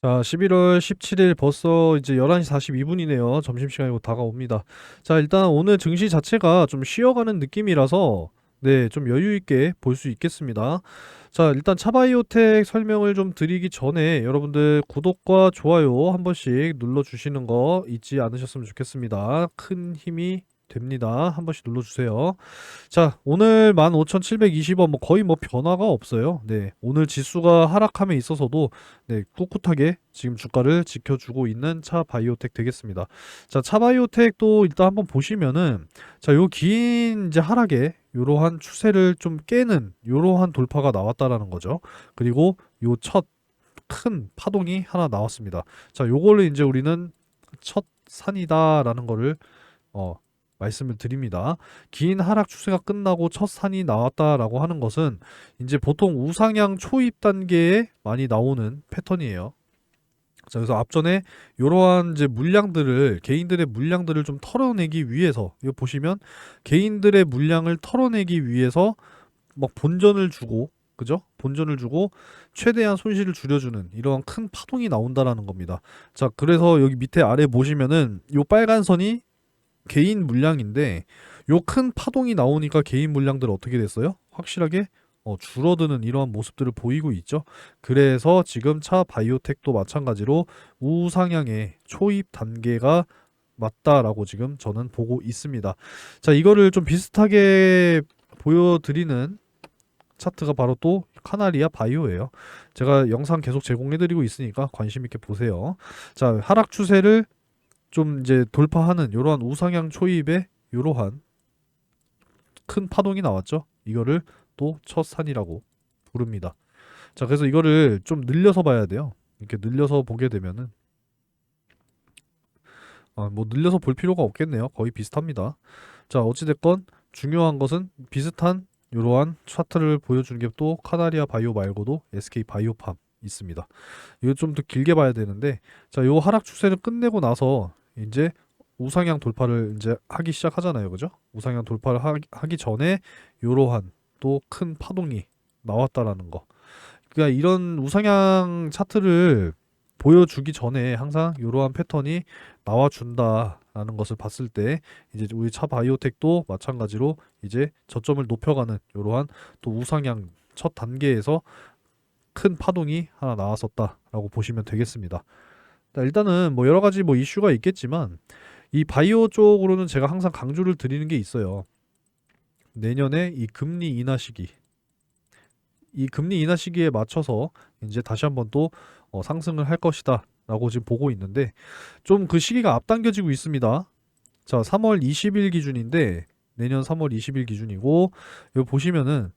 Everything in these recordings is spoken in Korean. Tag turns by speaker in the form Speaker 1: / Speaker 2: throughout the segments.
Speaker 1: 자, 11월 17일 벌써 이제 11시 42분이네요. 점심시간이 곧 다가옵니다. 자, 일단 오늘 증시 자체가 좀 쉬어가는 느낌이라서 네, 좀 여유 있게 볼 수 있겠습니다. 자, 일단 차바이오텍 설명을 좀 드리기 전에 여러분들 구독과 좋아요 한 번씩 눌러주시는 거 잊지 않으셨으면 좋겠습니다. 큰 힘이 됩니다. 한 번씩 눌러주세요. 자, 오늘 15,720원 뭐 거의 뭐 변화가 없어요. 네, 오늘 지수가 하락함에 있어서도 네, 꿋꿋하게 지금 주가를 지켜주고 있는 차바이오텍 되겠습니다. 자, 차바이오텍도 일단 한번 보시면은 자, 요 긴 이제 하락에 요러한 추세를 좀 깨는 요러한 돌파가 나왔다라는 거죠. 그리고 요 첫 큰 파동이 하나 나왔습니다. 자, 요거를 이제 우리는 첫 산이다라는 거를 어, 말씀을 드립니다. 긴 하락 추세가 끝나고 첫 산이 나왔다라고 하는 것은 이제 보통 우상향 초입 단계에 많이 나오는 패턴이에요. 자, 그래서 앞전에 이러한 이제 물량들을 개인들의 물량들을 좀 털어내기 위해서 이거 보시면 개인들의 물량을 털어내기 위해서 막 본전을 주고 그죠? 본전을 주고 최대한 손실을 줄여주는 이러한 큰 파동이 나온다라는 겁니다. 자, 그래서 여기 밑에 아래 보시면은 요 빨간 선이 개인 물량인데 요 큰 파동이 나오니까 개인 물량들 어떻게 됐어요? 확실하게 줄어드는 이러한 모습들을 보이고 있죠. 그래서 지금 차 바이오텍도 마찬가지로 우상향의 초입 단계가 맞다라고 지금 저는 보고 있습니다. 자, 이거를 좀 비슷하게 보여드리는 차트가 바로 또 카나리아 바이오예요. 제가 영상 계속 제공해드리고 있으니까 관심 있게 보세요. 자, 하락 추세를 좀 이제 돌파하는 이러한 우상향 초입에 이러한 큰 파동이 나왔죠. 이거를 또 첫 산이라고 부릅니다. 자, 그래서 이거를 좀 늘려서 봐야 돼요. 이렇게 늘려서 보게 되면은 뭐 늘려서 볼 필요가 없겠네요. 거의 비슷합니다. 자, 어찌됐건 중요한 것은 비슷한 이러한 차트를 보여주는 게 또 카나리아 바이오 말고도 SK 바이오팜 있습니다. 이거 좀 더 길게 봐야 되는데 자, 요 하락 추세를 끝내고 나서 이제 우상향 돌파를 이제 하기 시작하잖아요. 그죠? 우상향 돌파를 하기 전에 이러한 또 큰 파동이 나왔다라는 거. 그러니까 이런 우상향 차트를 보여주기 전에 항상 이러한 패턴이 나와준다라는 것을 봤을 때 이제 우리 차 바이오텍도 마찬가지로 이제 저점을 높여가는 이러한 또 우상향 첫 단계에서 큰 파동이 하나 나왔었다라고 보시면 되겠습니다. 일단은 뭐 여러 가지 뭐 이슈가 있겠지만 이 바이오 쪽으로는 제가 항상 강조를 드리는 게 있어요. 내년에 이 금리 인하 시기, 이 금리 인하 시기에 맞춰서 이제 다시 한번 또 상승을 할 것이다라고 지금 보고 있는데 좀 그 시기가 앞당겨지고 있습니다. 자, 3월 20일 기준인데 내년 3월 20일 기준이고 여기 보시면은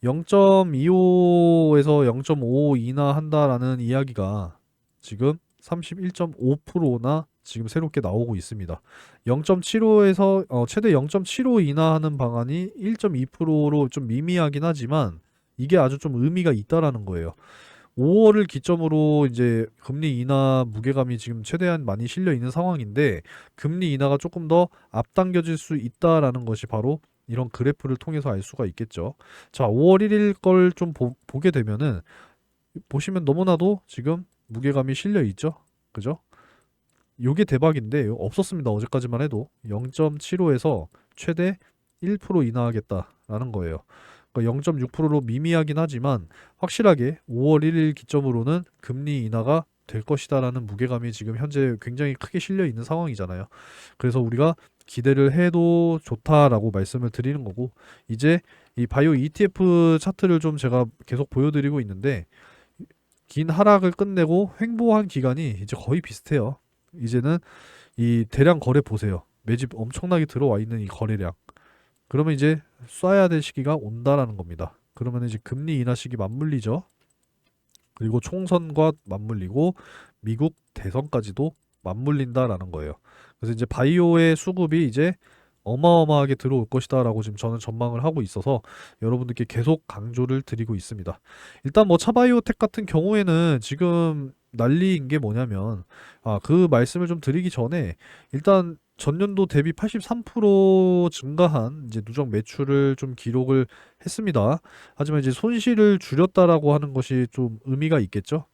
Speaker 1: 0.25에서 0.5 인하한다라는 이야기가 지금 31.5%나 지금 새롭게 나오고 있습니다. 0.75에서 최대 0.75 인하하는 방안이 1.2%로 좀 미미하긴 하지만 이게 아주 좀 의미가 있다라는 거예요. 5월을 기점으로 이제 금리 인하 무게감이 지금 최대한 많이 실려 있는 상황인데 금리 인하가 조금 더 앞당겨질 수 있다라는 것이 바로 이런 그래프를 통해서 알 수가 있겠죠. 자, 5월 1일 걸 좀 보게 되면은 보시면 너무나도 지금 무게감이 실려 있죠. 그죠? 요게 대박인데 없었습니다. 어제까지만 해도 0.75에서 최대 1% 인하하겠다라는 거예요. 그러니까 0.6%로 미미하긴 하지만 확실하게 5월 1일 기점으로는 금리 인하가 될 것이다라는 무게감이 지금 현재 굉장히 크게 실려 있는 상황이잖아요. 그래서 우리가 기대를 해도 좋다라고 말씀을 드리는 거고 이제 이 바이오 ETF 차트를 좀 제가 계속 보여드리고 있는데 긴 하락을 끝내고 횡보한 기간이 이제 거의 비슷해요. 이제는 이 대량 거래 보세요. 매집 엄청나게 들어와 있는 이 거래량. 그러면 이제 쏴야 될 시기가 온다라는 겁니다. 그러면 이제 금리 인하 시기 맞물리죠. 그리고 총선과 맞물리고 미국 대선까지도 맞물린다라는 거예요. 그래서 이제 바이오의 수급이 이제 어마어마하게 들어올 것이다라고 지금 저는 전망을 하고 있어서 여러분들께 계속 강조를 드리고 있습니다. 일단 뭐 차바이오텍 같은 경우에는 지금 난리인 게 뭐냐면 그 말씀을 좀 드리기 전에 일단 전년도 대비 83% 증가한 이제 누적 매출을 좀 기록을 했습니다. 하지만 이제 손실을 줄였다라고 하는 것이 좀 의미가 있겠죠.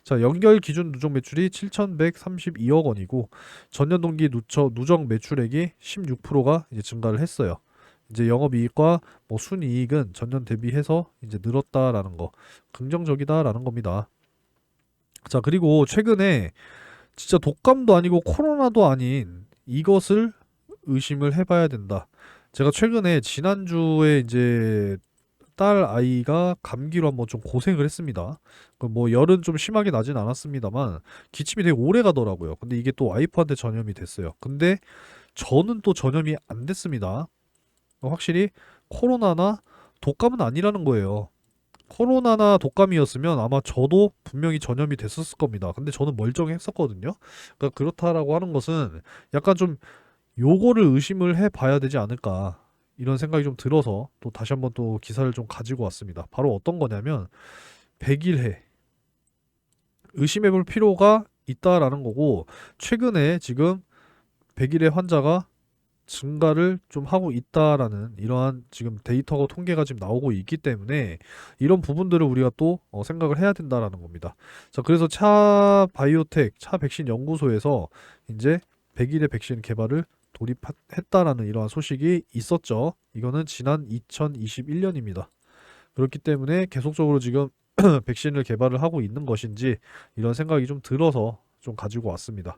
Speaker 1: 자, 연결 기준 누적 매출이 7,132억 원이고 전년 동기 누적 매출액이 16%가 이제 증가를 했어요. 이제 영업이익과 뭐 순이익은 전년 대비해서 이제 늘었다라는 거, 긍정적이다라는 겁니다. 자, 그리고 최근에 진짜 독감도 아니고 코로나도 아닌 이것을 의심을 해봐야 된다. 제가 최근에 지난주에 이제 딸 아이가 감기로 한번 좀 고생을 했습니다. 그뭐 열은 좀 심하게 나진 않았습니다만 기침이 되게 오래 가더라고요. 근데 이게 또 와이프한테 전염이 됐어요. 근데 저는 또 전염이 안 됐습니다. 확실히 코로나나 독감은 아니라는 거예요. 코로나나 독감이었으면 아마 저도 분명히 전염이 됐었을 겁니다. 근데 저는 멀쩡했었거든요. 그러니까 그렇다라고 하는 것은 약간 좀 요거를 의심을 해봐야 되지 않을까 이런 생각이 좀 들어서 또 다시 한번 또 기사를 좀 가지고 왔습니다. 바로 어떤 거냐면 백일해 의심해볼 필요가 있다라는 거고 최근에 지금 백일해 환자가 증가를 좀 하고 있다라는 이러한 지금 데이터가 통계가 지금 나오고 있기 때문에 이런 부분들을 우리가 또 생각을 해야 된다라는 겁니다. 자, 그래서 차 바이오텍, 차 백신 연구소에서 이제 백일의 백신 개발을 돌입했다라는 이러한 소식이 있었죠. 이거는 지난 2021년입니다. 그렇기 때문에 계속적으로 지금 백신을 개발을 하고 있는 것인지 이런 생각이 좀 들어서 좀 가지고 왔습니다.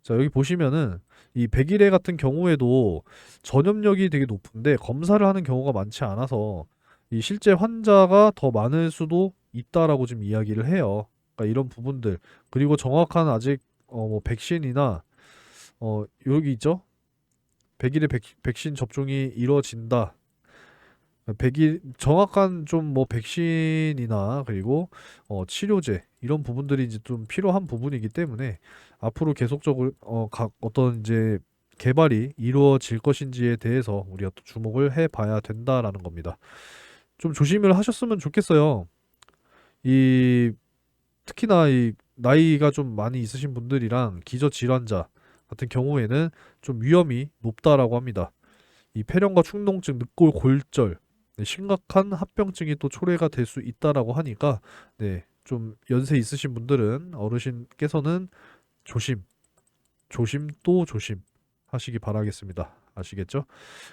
Speaker 1: 자, 여기 보시면은 이 백일해 같은 경우에도 전염력이 되게 높은데 검사를 하는 경우가 많지 않아서 이 실제 환자가 더 많을 수도 있다라고 지금 이야기를 해요. 그러니까 이런 부분들 그리고 정확한 아직 뭐 백신이나 여기 있죠? 백일의 백신 접종이 이루어진다. 백일 정확한 좀 뭐 백신이나 그리고 치료제 이런 부분들이 이제 좀 필요한 부분이기 때문에 앞으로 계속적으로 각 어떤 이제 개발이 이루어질 것인지에 대해서 우리가 또 주목을 해봐야 된다라는 겁니다. 좀 조심을 하셨으면 좋겠어요. 이 특히나 이 나이가 좀 많이 있으신 분들이랑 기저질환자 같은 경우에는 좀 위험이 높다라고 합니다. 이 폐렴과 축농증, 늑골 골절, 네, 심각한 합병증이 또 초래가 될 수 있다라고 하니까 네, 좀 연세 있으신 분들은 어르신께서는 조심, 조심 또 조심 하시기 바라겠습니다. 아시겠죠?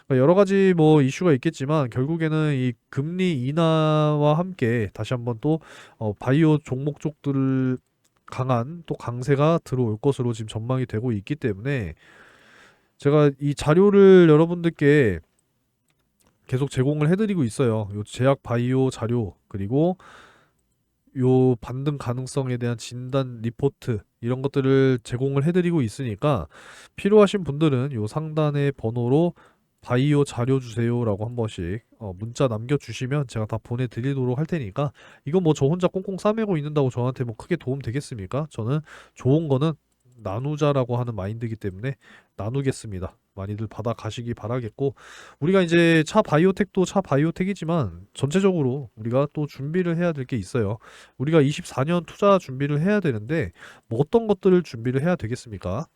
Speaker 1: 그러니까 여러 가지 뭐 이슈가 있겠지만 결국에는 이 금리 인하와 함께 다시 한번 또 바이오 종목 쪽들을 강한 또 강세가 들어올 것으로 지금 전망이 되고 있기 때문에 제가 이 자료를 여러분들께 계속 제공을 해드리고 있어요. 요 제약 바이오 자료 그리고 요 반등 가능성에 대한 진단 리포트 이런 것들을 제공을 해드리고 있으니까 필요하신 분들은 요 상단의 번호로 바이오 자료 주세요라고 한 번씩 문자 남겨주시면 제가 다 보내드리도록 할 테니까 이건 뭐 저 혼자 꽁꽁 싸매고 있는다고 저한테 뭐 크게 도움 되겠습니까? 저는 좋은 거는 나누자라고 하는 마인드이기 때문에 나누겠습니다. 많이들 받아 가시기 바라겠고 우리가 이제 차 바이오텍도 차 바이오텍이지만 전체적으로 우리가 또 준비를 해야 될 게 있어요. 우리가 24년 투자 준비를 해야 되는데 뭐 어떤 것들을 준비를 해야 되겠습니까?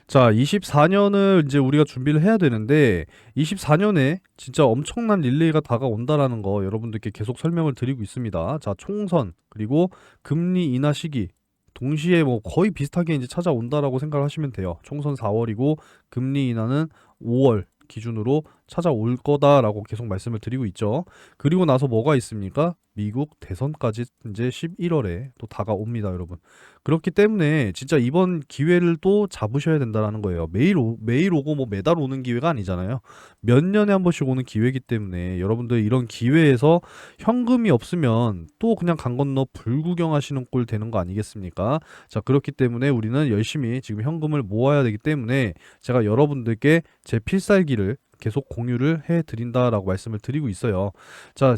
Speaker 1: 자, 24년을 이제 우리가 준비를 해야 되는데 24년에 진짜 엄청난 릴레이가 다가온다라는 거 여러분들께 계속 설명을 드리고 있습니다. 자, 총선 그리고 금리 인하 시기 동시에 뭐 거의 비슷하게 이제 찾아온다라고 생각을 하시면 돼요. 총선 4월이고 금리 인하는 5월 기준으로 찾아올 거다라고 계속 말씀을 드리고 있죠. 그리고 나서 뭐가 있습니까? 미국 대선까지 이제 11월에 또 다가옵니다, 여러분. 그렇기 때문에 진짜 이번 기회를 또 잡으셔야 된다라는 거예요. 매일 오고 뭐 매달 오는 기회가 아니잖아요. 몇 년에 한 번씩 오는 기회이기 때문에 여러분들 이런 기회에서 현금이 없으면 또 그냥 강 건너 불구경하시는 꼴 되는 거 아니겠습니까? 자, 그렇기 때문에 우리는 열심히 지금 현금을 모아야 되기 때문에 제가 여러분들께 제 필살기를 계속 공유를 해 드린다라고 말씀을 드리고 있어요. 자,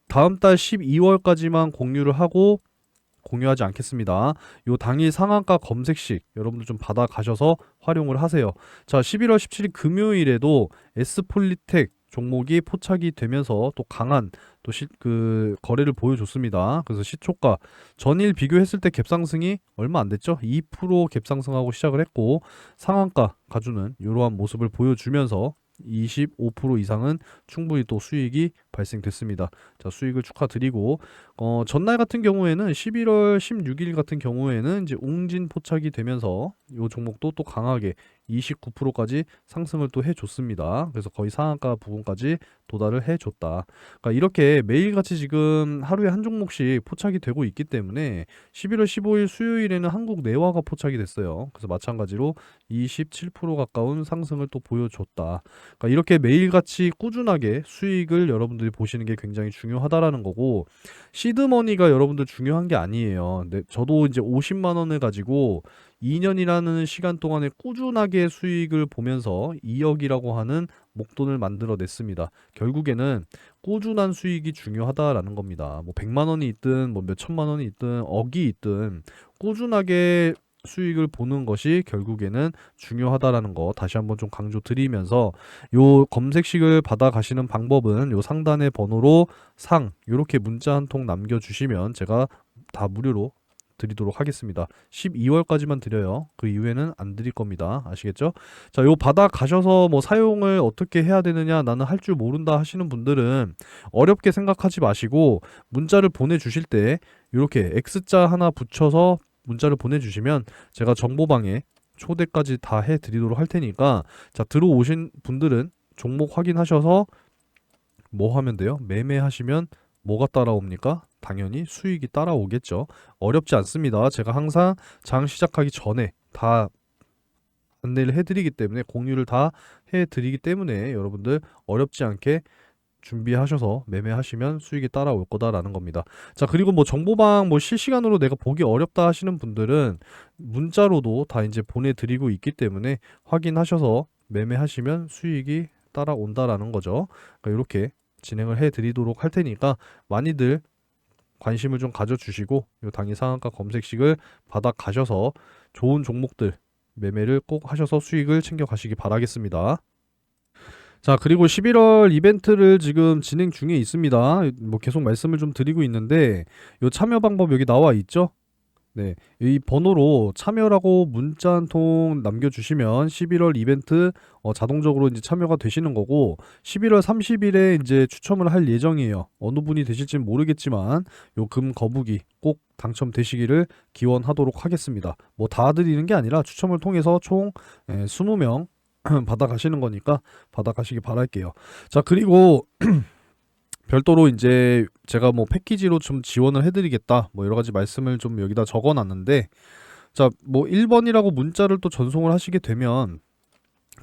Speaker 1: 다음 달 12월까지만 공유를 하고 공유하지 않겠습니다. 요 당일 상한가 검색식 여러분들 좀 받아 가셔서 활용을 하세요. 자, 11월 17일 금요일에도 S폴리텍 종목이 포착이 되면서 또 강한 그 거래를 보여줬습니다. 그래서 시초가 전일 비교했을 때 갭상승이 얼마 안 됐죠? 2% 갭상승하고 시작을 했고 상한가 가주는 이러한 모습을 보여주면서 25% 이상은 충분히 또 수익이 발생됐습니다. 자, 수익을 축하드리고 전날 같은 경우에는 11월 16일 같은 경우에는 이제 웅진 포착이 되면서 이 종목도 또 강하게 29%까지 상승을 또 해줬습니다. 그래서 거의 상한가 부분까지 도달을 해줬다. 그러니까 이렇게 매일같이 지금 하루에 한 종목씩 포착이 되고 있기 때문에 11월 15일 수요일에는 한국 내화가 포착이 됐어요. 그래서 마찬가지로 27% 가까운 상승을 또 보여줬다. 그러니까 이렇게 매일같이 꾸준하게 수익을 여러분들이 보시는 게 굉장히 중요하다라는 거고, 시드머니가 여러분들 중요한 게 아니에요. 근데 저도 이제 50만 원을 가지고 2년이라는 시간 동안에 꾸준하게 수익을 보면서 2억이라고 하는 목돈을 만들어냈습니다. 결국에는 꾸준한 수익이 중요하다라는 겁니다. 뭐 100만 원이 있든 뭐 몇천만 원이 있든 억이 있든 꾸준하게 수익을 보는 것이 결국에는 중요하다라는 거 다시 한번 좀 강조드리면서, 요 검색식을 받아 가시는 방법은 요 상단의 번호로 상 요렇게 문자 한 통 남겨주시면 제가 다 무료로 드리도록 하겠습니다. 12월까지만 드려요. 그 이후에는 안 드릴 겁니다. 아시겠죠? 자, 요 받아 가셔서 뭐 사용을 어떻게 해야 되느냐, 나는 할 줄 모른다 하시는 분들은 어렵게 생각하지 마시고 문자를 보내주실 때 요렇게 X자 하나 붙여서 문자를 보내주시면 제가 정보방에 초대까지 다 해드리도록 할 테니까, 자, 들어오신 분들은 종목 확인하셔서 뭐 하면 돼요? 매매하시면 뭐가 따라옵니까? 당연히 수익이 따라오겠죠. 어렵지 않습니다. 제가 항상 장 시작하기 전에 다 안내를 해드리기 때문에, 공유를 다 해드리기 때문에 여러분들 어렵지 않게 준비하셔서 매매하시면 수익이 따라올 거다라는 겁니다. 자, 그리고 뭐 정보방 뭐 실시간으로 내가 보기 어렵다 하시는 분들은 문자로도 다 이제 보내드리고 있기 때문에 확인하셔서 매매하시면 수익이 따라온다라는 거죠. 그러니까 이렇게 진행을 해드리도록 할 테니까 많이들 관심을 좀 가져주시고 요 당일 상한가 검색식을 받아 가셔서 좋은 종목들 매매를 꼭 하셔서 수익을 챙겨 가시기 바라겠습니다. 자, 그리고 11월 이벤트를 지금 진행 중에 있습니다. 뭐 계속 말씀을 좀 드리고 있는데, 요 참여 방법 여기 나와 있죠? 네, 이 번호로 참여라고 문자 한 통 남겨주시면 11월 이벤트 자동적으로 이제 참여가 되시는 거고, 11월 30일에 이제 추첨을 할 예정이에요. 어느 분이 되실지는 모르겠지만 요 금 거북이 꼭 당첨되시기를 기원하도록 하겠습니다. 뭐 다 드리는 게 아니라 추첨을 통해서 총 20명 받아가시는 거니까 받아가시기 바랄게요. 자, 그리고 별도로 이제 제가 뭐 패키지로 좀 지원을 해드리겠다 뭐 여러 가지 말씀을 좀 여기다 적어놨는데, 자, 뭐 1번이라고 문자를 또 전송을 하시게 되면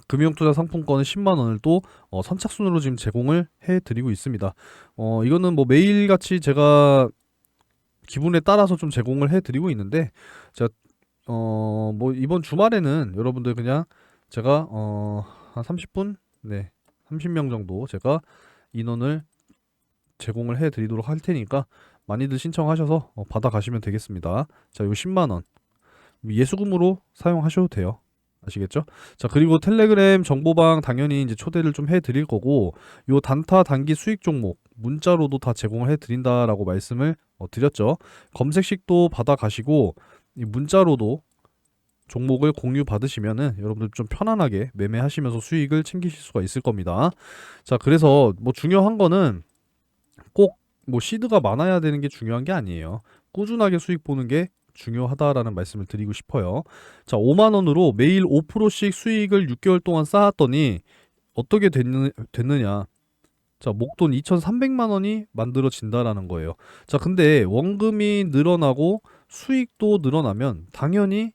Speaker 1: 금융투자 상품권은 10만 원을 또 선착순으로 지금 제공을 해드리고 있습니다. 이거는 뭐 매일같이 제가 기분에 따라서 좀 제공을 해드리고 있는데, 제가 뭐 이번 주말에는 여러분들 그냥 제가 한 30분, 네, 30명 정도 제가 인원을 제공을 해드리도록 할 테니까 많이들 신청하셔서 받아가시면 되겠습니다. 자, 요 10만 원 예수금으로 사용하셔도 돼요. 아시겠죠? 자, 그리고 텔레그램 정보방 당연히 이제 초대를 좀 해드릴 거고, 요 단타 단기 수익 종목 문자로도 다 제공을 해드린다라고 말씀을 드렸죠. 검색식도 받아가시고 이 문자로도 종목을 공유 받으시면은 여러분들 좀 편안하게 매매하시면서 수익을 챙기실 수가 있을 겁니다. 자, 그래서 뭐 중요한 거는 꼭 뭐 시드가 많아야 되는 게 중요한 게 아니에요. 꾸준하게 수익 보는 게 중요하다라는 말씀을 드리고 싶어요. 자, 5만 원으로 매일 5%씩 수익을 6개월 동안 쌓았더니 어떻게 됐느냐? 자, 목돈 2,300만 원이 만들어진다라는 거예요. 자, 근데 원금이 늘어나고 수익도 늘어나면 당연히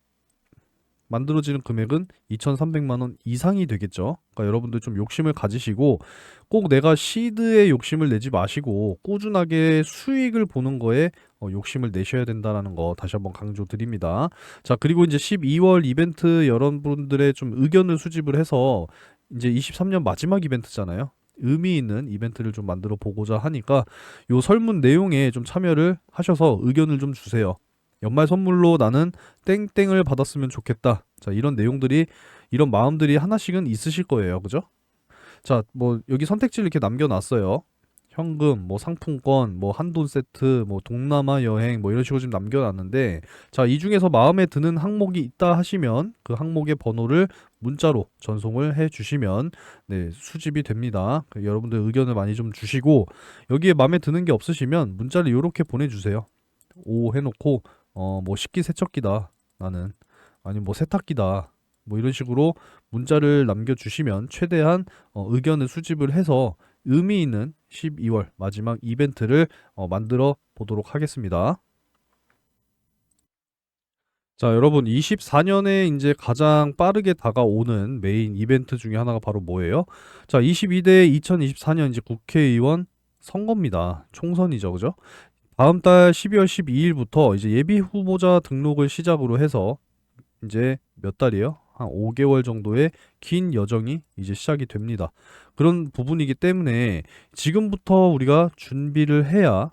Speaker 1: 만들어지는 금액은 2,300만 원 이상이 되겠죠. 그러니까 여러분들 좀 욕심을 가지시고 꼭 내가 시드에 욕심을 내지 마시고 꾸준하게 수익을 보는 거에 욕심을 내셔야 된다는 거 다시 한번 강조드립니다. 자, 그리고 이제 12월 이벤트 여러분들의 좀 의견을 수집을 해서 이제 23년 마지막 이벤트잖아요. 의미 있는 이벤트를 좀 만들어 보고자 하니까 요 설문 내용에 좀 참여를 하셔서 의견을 좀 주세요. 연말 선물로 나는 땡땡을 받았으면 좋겠다. 자, 이런 내용들이, 이런 마음들이 하나씩은 있으실 거예요. 그죠? 자, 뭐 여기 선택지를 이렇게 남겨놨어요. 현금, 뭐 상품권, 뭐 한돈 세트, 뭐 동남아 여행, 뭐 이런 식으로 지금 남겨놨는데, 자, 이 중에서 마음에 드는 항목이 있다 하시면 그 항목의 번호를 문자로 전송을 해 주시면 네, 수집이 됩니다. 여러분들 의견을 많이 좀 주시고, 여기에 마음에 드는 게 없으시면 문자를 이렇게 보내주세요. 오 해놓고, 뭐 식기세척기다, 나는. 아니면 뭐 세탁기다. 뭐 이런 식으로 문자를 남겨주시면 최대한 의견을 수집을 해서 의미 있는 12월 마지막 이벤트를 만들어 보도록 하겠습니다. 자, 여러분, 24년에 이제 가장 빠르게 다가오는 메인 이벤트 중에 하나가 바로 뭐예요? 자, 22대 2024년 이제 국회의원 선거입니다. 총선이죠, 그죠? 다음 달 12월 12일부터 이제 예비 후보자 등록을 시작으로 해서 이제 몇 달이에요? 한 5개월 정도의 긴 여정이 이제 시작이 됩니다. 그런 부분이기 때문에 지금부터 우리가 준비를 해야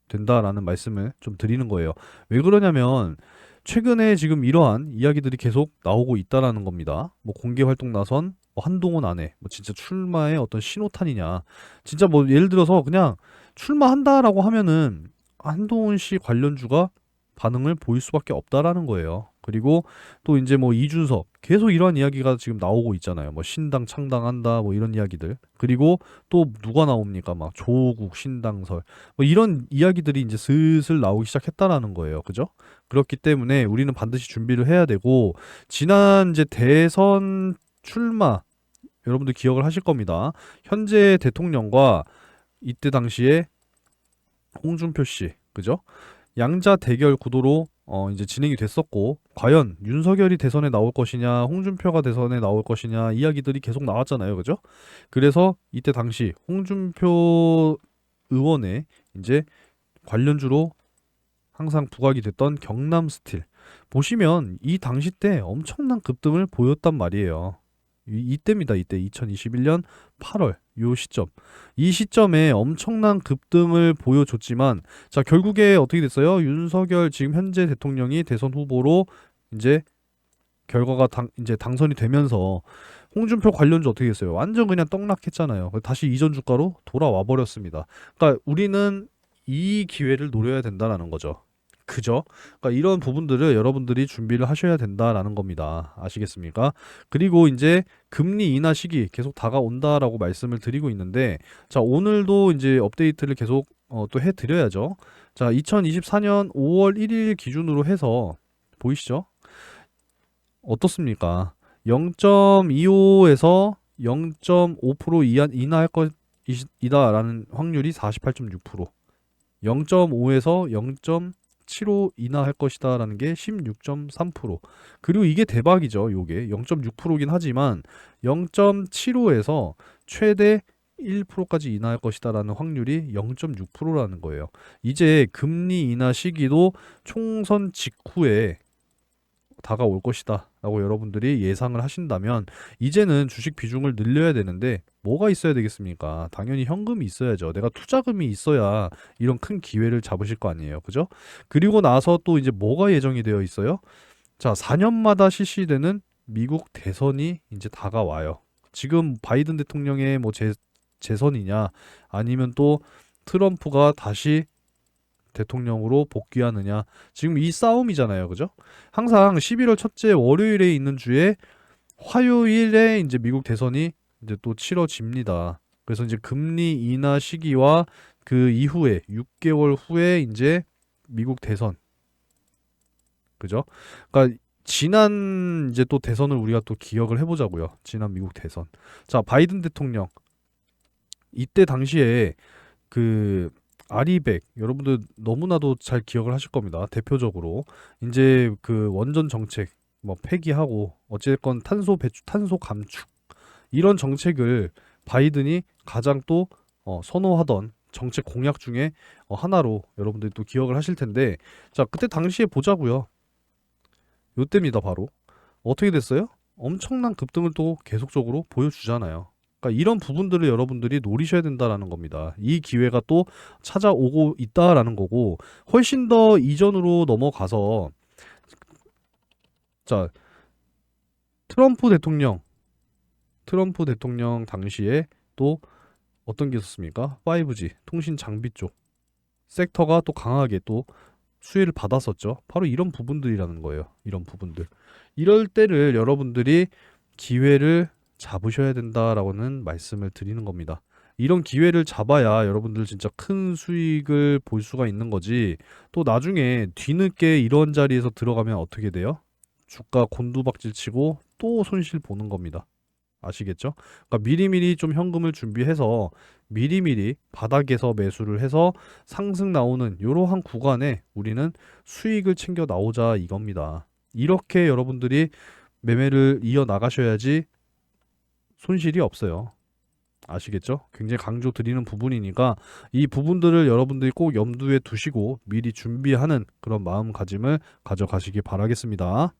Speaker 1: 된다라는 말씀을 좀 드리는 거예요. 왜 그러냐면 최근에 지금 이러한 이야기들이 계속 나오고 있다라는 겁니다. 뭐 공개 활동 나선 뭐 한동훈 안에 뭐 진짜 출마의 어떤 신호탄이냐. 진짜 뭐 예를 들어서 그냥 출마한다라고 하면은 한동훈 씨 관련주가 반응을 보일 수밖에 없다라는 거예요. 그리고 또 이제 뭐 이준석 계속 이러한 이야기가 지금 나오고 있잖아요. 뭐 신당 창당한다 뭐 이런 이야기들. 그리고 또 누가 나옵니까? 막 조국 신당설 뭐 이런 이야기들이 이제 슬슬 나오기 시작했다라는 거예요. 그죠? 그렇기 때문에 우리는 반드시 준비를 해야 되고 지난 이제 대선 출마 여러분들 기억을 하실 겁니다. 현재 대통령과 이때 당시에 홍준표 씨, 그죠? 양자 대결 구도로 이제 진행이 됐었고 과연 윤석열이 대선에 나올 것이냐 홍준표가 대선에 나올 것이냐 이야기들이 계속 나왔잖아요. 그죠? 그래서 이때 당시 홍준표 의원의 이제 관련주로 항상 부각이 됐던 경남 스틸 보시면 이 당시 때 엄청난 급등을 보였단 말이에요. 이때입니다. 이때 2021년 8월 요 시점. 이 시점에 엄청난 급등을 보여줬지만 자 결국에 어떻게 됐어요? 윤석열 지금 현재 대통령이 대선 후보로 이제 결과가 이제 당선이 되면서 홍준표 관련주 어떻게 됐어요? 완전 그냥 떡락했잖아요. 다시 이전 주가로 돌아와 버렸습니다. 그러니까 우리는 이 기회를 노려야 된다라는 거죠. 그죠? 그러니까 이런 부분들을 여러분들이 준비를 하셔야 된다라는 겁니다. 아시겠습니까? 그리고 이제 금리 인하 시기 계속 다가온다라고 말씀을 드리고 있는데, 자, 오늘도 이제 업데이트를 계속 또 해드려야죠. 자, 2024년 5월 1일 기준으로 해서 보이시죠? 어떻습니까? 0.25에서 0.5% 인하할 것이다라는 확률이 48.6%, 0.5에서 0.75 인하할 것이다라는 게 16.3%. 그리고 이게 대박이죠. 요게 0.6%긴 하지만 0.75에서 최대 1%까지 인하할 것이다라는 확률이 0.6%라는 거예요. 이제 금리 인하 시기도 총선 직후에 다가올 것이다 라고 여러분들이 예상을 하신다면 이제는 주식 비중을 늘려야 되는데 뭐가 있어야 되겠습니까? 당연히 현금이 있어야죠. 내가 투자금이 있어야 이런 큰 기회를 잡으실 거 아니에요. 그죠? 그리고 나서 또 이제 뭐가 예정이 되어 있어요? 자, 4년마다 실시되는 미국 대선이 이제 다가와요. 지금 바이든 대통령의 뭐 재선이냐 아니면 또 트럼프가 다시 대통령으로 복귀하느냐. 지금 이 싸움이잖아요. 그죠? 항상 11월 첫째 월요일에 있는 주에 화요일에 이제 미국 대선이 이제 또 치러집니다. 그래서 이제 금리 인하 시기와 그 이후에 6개월 후에 이제 미국 대선. 그죠? 그러니까 지난 이제 또 대선을 우리가 또 기억을 해보자고요. 지난 미국 대선. 자, 바이든 대통령 이때 당시에 그 아리백 여러분들 너무나도 잘 기억을 하실 겁니다. 대표적으로 이제 그 원전 정책 뭐 폐기하고 어쨌건 탄소 감축 이런 정책을 바이든이 가장 또 선호하던 정책 공약 중에 하나로 여러분들이 또 기억을 하실 텐데 자 그때 당시에 보자고요. 요때입니다 바로. 어떻게 됐어요? 엄청난 급등을 또 계속적으로 보여주잖아요. 그러니까 이런 부분들을 여러분들이 노리셔야 된다라는 겁니다. 이 기회가 또 찾아오고 있다라는 거고 훨씬 더 이전으로 넘어가서 자 트럼프 대통령 당시에 또 어떤 게 있었습니까? 5G, 통신 장비 쪽 섹터가 또 강하게 또 수혜를 받았었죠. 바로 이런 부분들이라는 거예요. 이런 부분들. 이럴 때를 여러분들이 기회를 잡으셔야 된다라고는 말씀을 드리는 겁니다. 이런 기회를 잡아야 여러분들 진짜 큰 수익을 볼 수가 있는 거지. 또 나중에 뒤늦게 이런 자리에서 들어가면 어떻게 돼요? 주가 곤두박질 치고 또 손실 보는 겁니다. 아시겠죠? 그러니까 미리미리 좀 현금을 준비해서 미리미리 바닥에서 매수를 해서 상승 나오는 이러한 구간에 우리는 수익을 챙겨 나오자 이겁니다. 이렇게 여러분들이 매매를 이어 나가셔야지 손실이 없어요. 아시겠죠? 굉장히 강조 드리는 부분이니까 이 부분들을 여러분들이 꼭 염두에 두시고 미리 준비하는 그런 마음가짐을 가져가시기 바라겠습니다.